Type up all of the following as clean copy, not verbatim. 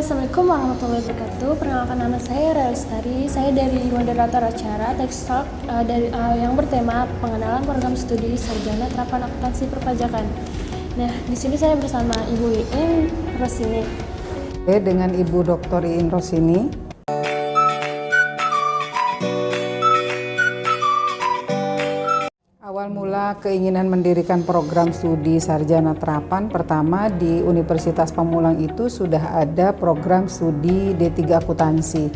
Assalamualaikum warahmatullahi wabarakatuh. Perkenalkan, nama saya Relstari. Saya dari moderator acara Tech Talk yang bertema pengenalan program studi sarjana terapan akuntansi perpajakan. Nah, di sini saya bersama Ibu Iin Rosini. Dengan Ibu Dr. Iin Rosini. Awal mula keinginan mendirikan program studi sarjana terapan pertama di Universitas Pamulang itu sudah ada program studi D3 akuntansi.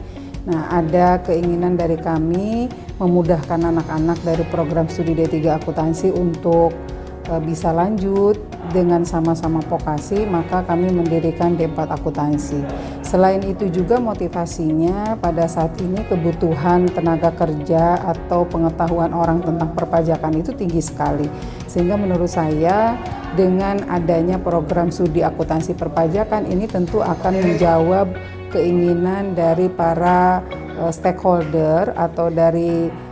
Nah, ada keinginan dari kami memudahkan anak-anak dari program studi D3 akuntansi untuk bisa lanjut dengan sama-sama vokasi, maka kami mendirikan D4 akuntansi. Selain itu juga motivasinya pada saat ini kebutuhan tenaga kerja atau pengetahuan orang tentang perpajakan itu tinggi sekali. Sehingga menurut saya dengan adanya program studi akuntansi perpajakan ini tentu akan menjawab keinginan dari para stakeholder atau dari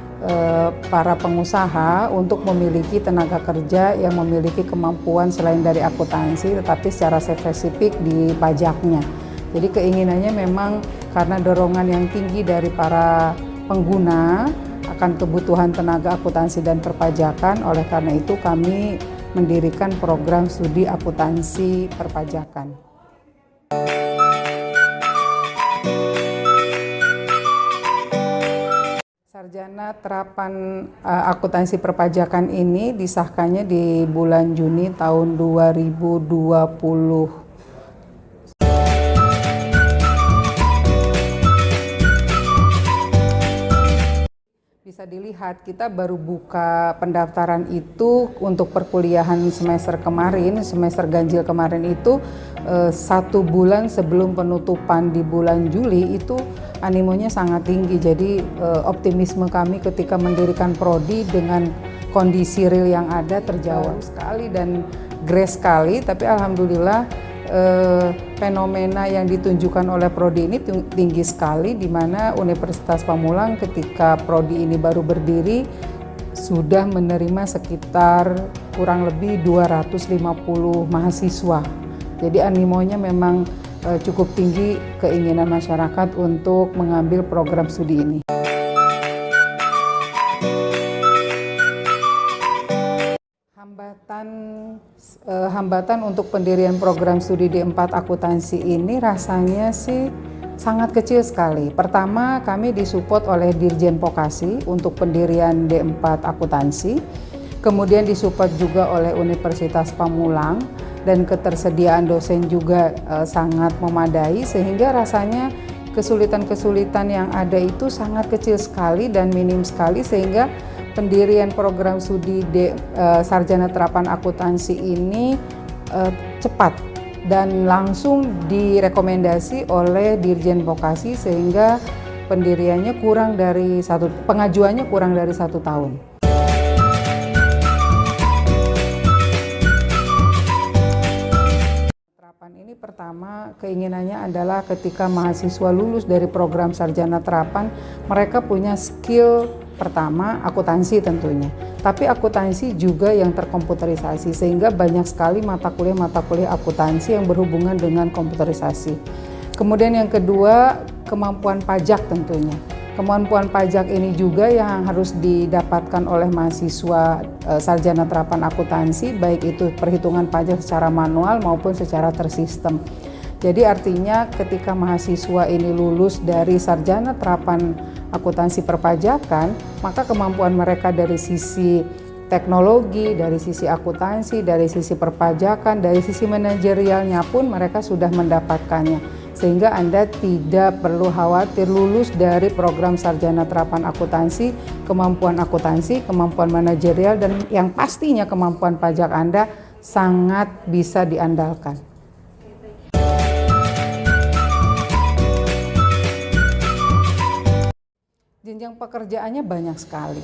para pengusaha untuk memiliki tenaga kerja yang memiliki kemampuan selain dari akuntansi tetapi secara spesifik di pajaknya. Jadi keinginannya memang karena dorongan yang tinggi dari para pengguna akan kebutuhan tenaga akuntansi dan perpajakan, oleh karena itu kami mendirikan program studi akuntansi perpajakan. Sarjana terapan akuntansi perpajakan ini disahkannya di bulan Juni tahun 2020. Bisa dilihat kita baru buka pendaftaran itu untuk perkuliahan semester kemarin, semester ganjil kemarin itu 1 bulan sebelum penutupan di bulan Juli itu animonya sangat tinggi. Jadi optimisme kami ketika mendirikan prodi dengan kondisi real yang ada terjawab sekali dan grace sekali. Tapi alhamdulillah fenomena yang ditunjukkan oleh prodi ini tinggi sekali, di mana Universitas Pamulang ketika prodi ini baru berdiri sudah menerima sekitar kurang lebih 250 mahasiswa. Jadi animonya memang cukup tinggi keinginan masyarakat untuk mengambil program studi ini. Hambatan untuk pendirian program studi D4 akuntansi ini rasanya sih sangat kecil sekali. Pertama, kami disupport oleh Dirjen Vokasi untuk pendirian D4 akuntansi. Kemudian disupport juga oleh Universitas Pamulang dan ketersediaan dosen juga sangat memadai, sehingga rasanya kesulitan-kesulitan yang ada itu sangat kecil sekali dan minim sekali, sehingga pendirian program studi sarjana terapan akuntansi ini cepat dan langsung direkomendasi oleh Dirjen Vokasi, sehingga pendiriannya pengajuannya kurang dari 1 tahun. Ini pertama keinginannya adalah ketika mahasiswa lulus dari program sarjana terapan, mereka punya skill pertama akuntansi tentunya, tapi akuntansi juga yang terkomputerisasi, sehingga banyak sekali mata kuliah akuntansi yang berhubungan dengan komputerisasi. Kemudian yang kedua, kemampuan pajak tentunya. Kemampuan pajak ini juga yang harus didapatkan oleh mahasiswa sarjana terapan akuntansi, baik itu perhitungan pajak secara manual maupun secara tersistem. Jadi artinya ketika mahasiswa ini lulus dari sarjana terapan akuntansi perpajakan, maka kemampuan mereka dari sisi teknologi, dari sisi akuntansi, dari sisi perpajakan, dari sisi manajerialnya pun mereka sudah mendapatkannya. Sehingga Anda tidak perlu khawatir lulus dari program sarjana terapan akuntansi, kemampuan manajerial, dan yang pastinya kemampuan pajak Anda sangat bisa diandalkan. Jenjang pekerjaannya banyak sekali.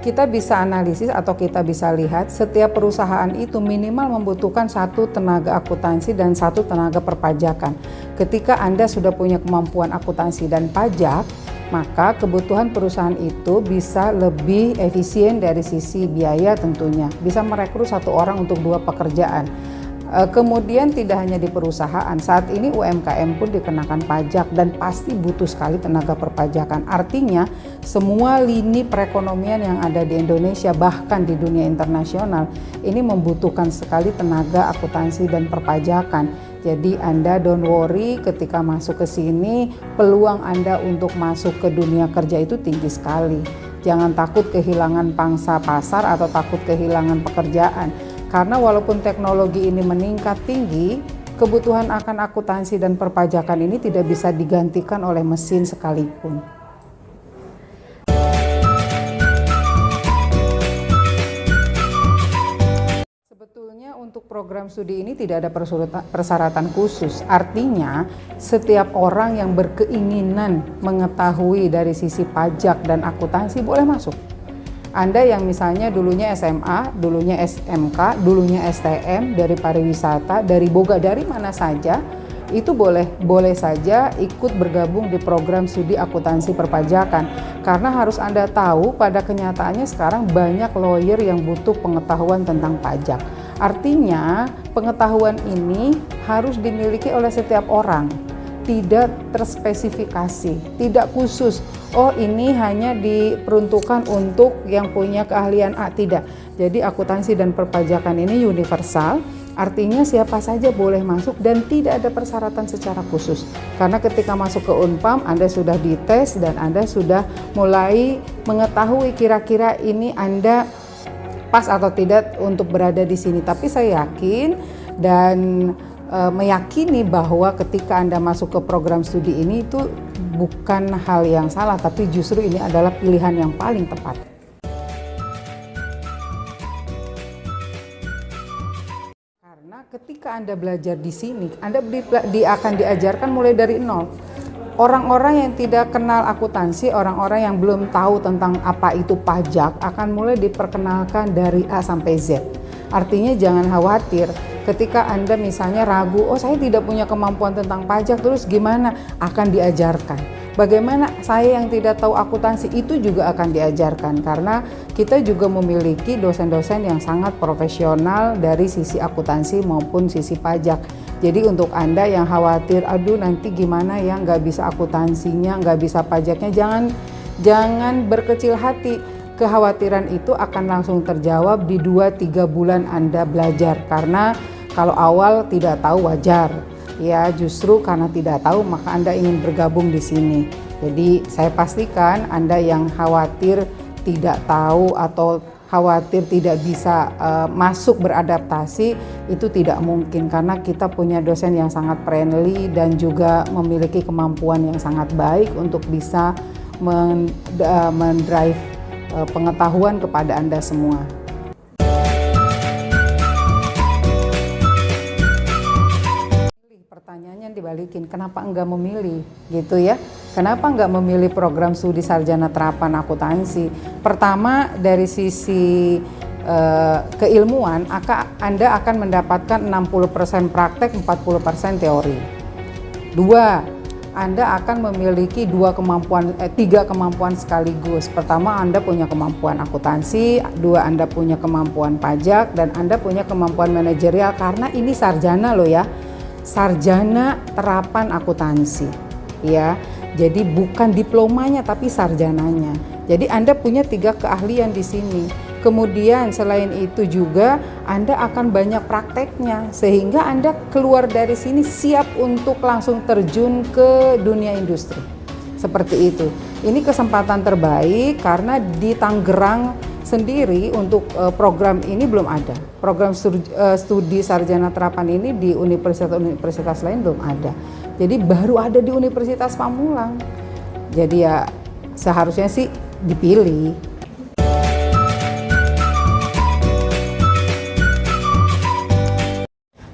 Kita bisa analisis atau kita bisa lihat setiap perusahaan itu minimal membutuhkan 1 tenaga akuntansi dan 1 tenaga perpajakan. Ketika Anda sudah punya kemampuan akuntansi dan pajak, maka kebutuhan perusahaan itu bisa lebih efisien dari sisi biaya tentunya. Bisa merekrut 1 orang untuk 2 pekerjaan. Kemudian tidak hanya di perusahaan, saat ini UMKM pun dikenakan pajak dan pasti butuh sekali tenaga perpajakan. Artinya semua lini perekonomian yang ada di Indonesia bahkan di dunia internasional ini membutuhkan sekali tenaga akuntansi dan perpajakan. Jadi Anda don't worry ketika masuk ke sini, peluang Anda untuk masuk ke dunia kerja itu tinggi sekali. Jangan takut kehilangan pangsa pasar atau takut kehilangan pekerjaan. Karena walaupun teknologi ini meningkat tinggi, kebutuhan akan akuntansi dan perpajakan ini tidak bisa digantikan oleh mesin sekalipun. Sebetulnya untuk program studi ini tidak ada persyaratan khusus. Artinya setiap orang yang berkeinginan mengetahui dari sisi pajak dan akuntansi boleh masuk. Anda yang misalnya dulunya SMA, dulunya SMK, dulunya STM, dari pariwisata, dari boga, dari mana saja, itu boleh saja ikut bergabung di program studi akuntansi perpajakan. Karena harus Anda tahu pada kenyataannya sekarang banyak lawyer yang butuh pengetahuan tentang pajak. Artinya pengetahuan ini harus dimiliki oleh setiap orang. Tidak terspesifikasi, tidak khusus. Oh, ini hanya diperuntukkan untuk yang punya keahlian A, tidak. Jadi akuntansi dan perpajakan ini universal, artinya siapa saja boleh masuk dan tidak ada persyaratan secara khusus. Karena ketika masuk ke Unpam, Anda sudah dites dan Anda sudah mulai mengetahui kira-kira ini Anda pas atau tidak untuk berada di sini. Tapi saya yakin dan meyakini bahwa ketika Anda masuk ke program studi ini itu bukan hal yang salah, tapi justru ini adalah pilihan yang paling tepat. Karena ketika Anda belajar di sini, Anda akan diajarkan mulai dari nol. Orang-orang yang tidak kenal akuntansi, orang-orang yang belum tahu tentang apa itu pajak akan mulai diperkenalkan dari A sampai Z. Artinya jangan khawatir ketika Anda misalnya ragu, oh saya tidak punya kemampuan tentang pajak, terus gimana? Akan diajarkan. Bagaimana saya yang tidak tahu akuntansi, itu juga akan diajarkan karena kita juga memiliki dosen-dosen yang sangat profesional dari sisi akuntansi maupun sisi pajak. Jadi untuk Anda yang khawatir, aduh nanti gimana ya nggak bisa akuntansinya, nggak bisa pajaknya, jangan berkecil hati. Kekhawatiran itu akan langsung terjawab di 2-3 bulan Anda belajar. Karena kalau awal tidak tahu wajar. Ya justru karena tidak tahu maka Anda ingin bergabung di sini. Jadi saya pastikan Anda yang khawatir tidak tahu atau khawatir tidak bisa masuk beradaptasi, itu tidak mungkin karena kita punya dosen yang sangat friendly dan juga memiliki kemampuan yang sangat baik untuk bisa mendrive pengetahuan kepada Anda semua. Pertanyaannya dibalikin, kenapa enggak memilih gitu ya? Kenapa enggak memilih program studi sarjana terapan akuntansi? Pertama dari sisi keilmuan, Anda akan mendapatkan 60% praktek, 40% teori. 2, Anda akan memiliki 3 kemampuan sekaligus. Pertama, Anda punya kemampuan akuntansi, 2, Anda punya kemampuan pajak, dan Anda punya kemampuan manajerial karena ini sarjana loh ya. Sarjana terapan akuntansi. Ya. Jadi bukan diplomanya tapi sarjananya. Jadi Anda punya 3 keahlian di sini. Kemudian selain itu juga Anda akan banyak prakteknya sehingga Anda keluar dari sini siap untuk langsung terjun ke dunia industri. Seperti itu. Ini kesempatan terbaik karena di Tangerang sendiri untuk program ini belum ada. Program studi sarjana terapan ini di universitas lain belum ada. Jadi baru ada di Universitas Pamulang. Jadi ya seharusnya sih dipilih.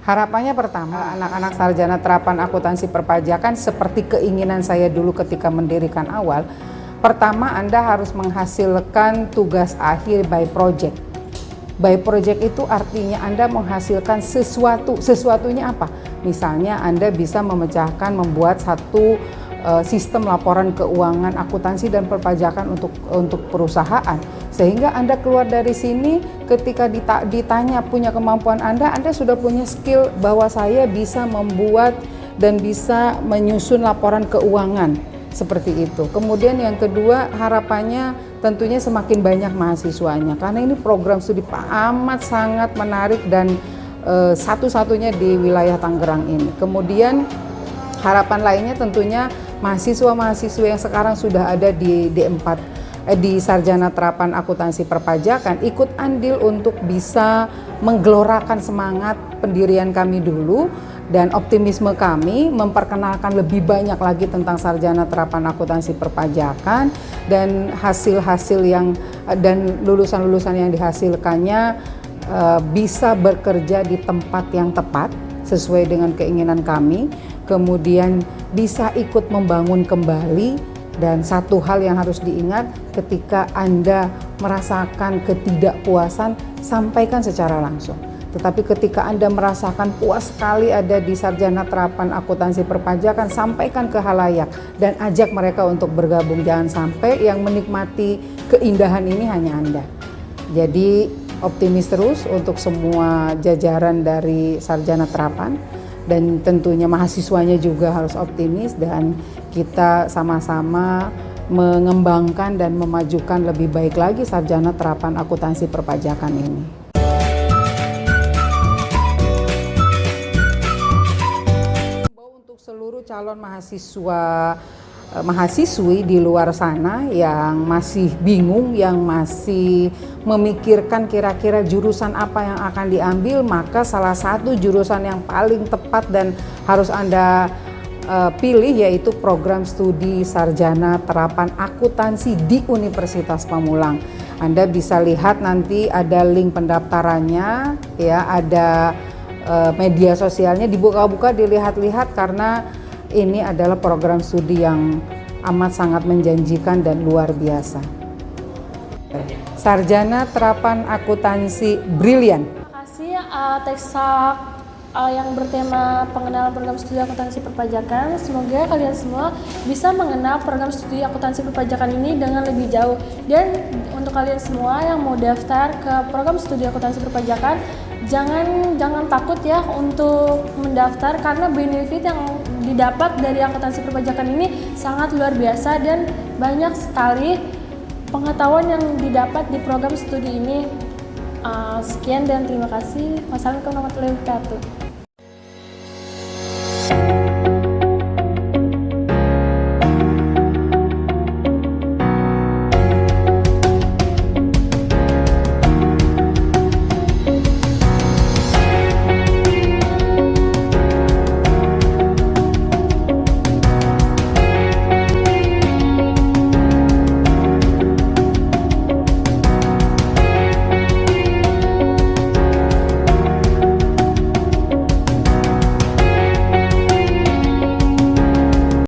Harapannya pertama, anak-anak sarjana terapan akuntansi perpajakan seperti keinginan saya dulu ketika mendirikan awal. Pertama, Anda harus menghasilkan tugas akhir by project. By project itu artinya Anda menghasilkan sesuatu. Sesuatunya apa? Misalnya Anda bisa memecahkan, membuat satu sistem laporan keuangan, akuntansi dan perpajakan untuk perusahaan. Sehingga Anda keluar dari sini ketika ditanya punya kemampuan Anda sudah punya skill bahwa saya bisa membuat dan bisa menyusun laporan keuangan seperti itu. Kemudian yang kedua, harapannya tentunya semakin banyak mahasiswanya karena ini program studi amat sangat menarik dan satu-satunya di wilayah Tangerang ini. Kemudian harapan lainnya tentunya mahasiswa-mahasiswa yang sekarang sudah ada di D4 di Sarjana Terapan Akuntansi Perpajakan ikut andil untuk bisa menggelorakan semangat pendirian kami dulu dan optimisme kami memperkenalkan lebih banyak lagi tentang Sarjana Terapan Akuntansi Perpajakan dan hasil-hasil yang dan lulusan-lulusan yang dihasilkannya bisa bekerja di tempat yang tepat sesuai dengan keinginan kami. Kemudian bisa ikut membangun kembali dan satu hal yang harus diingat ketika Anda merasakan ketidakpuasan sampaikan secara langsung. Tetapi ketika Anda merasakan puas sekali ada di Sarjana Terapan Akuntansi Perpajakan sampaikan ke halayak dan ajak mereka untuk bergabung. Jangan sampai yang menikmati keindahan ini hanya Anda. Jadi optimis terus untuk semua jajaran dari Sarjana Terapan. Dan tentunya mahasiswanya juga harus optimis dan kita sama-sama mengembangkan dan memajukan lebih baik lagi Sarjana Terapan Akuntansi Perpajakan ini. Untuk seluruh calon mahasiswi di luar sana yang masih bingung, yang masih memikirkan kira-kira jurusan apa yang akan diambil, maka salah satu jurusan yang paling tepat dan harus Anda pilih yaitu program studi Sarjana Terapan Akuntansi di Universitas Pamulang. Anda bisa lihat nanti ada link pendaftarannya, ya, ada media sosialnya, dibuka-buka, dilihat-lihat karena ini adalah program studi yang amat sangat menjanjikan dan luar biasa. Sarjana Terapan Akuntansi Brilian. Terima kasih TechSalk yang bertema pengenalan program studi akuntansi perpajakan. Semoga kalian semua bisa mengenal program studi akuntansi perpajakan ini dengan lebih jauh. Dan untuk kalian semua yang mau daftar ke program studi akuntansi perpajakan, jangan takut ya untuk mendaftar karena benefit yang didapat dari akuntansi perpajakan ini sangat luar biasa dan banyak sekali pengetahuan yang didapat di program studi ini. Sekian dan terima kasih. Wassalamualaikum warahmatullahi wabarakatuh.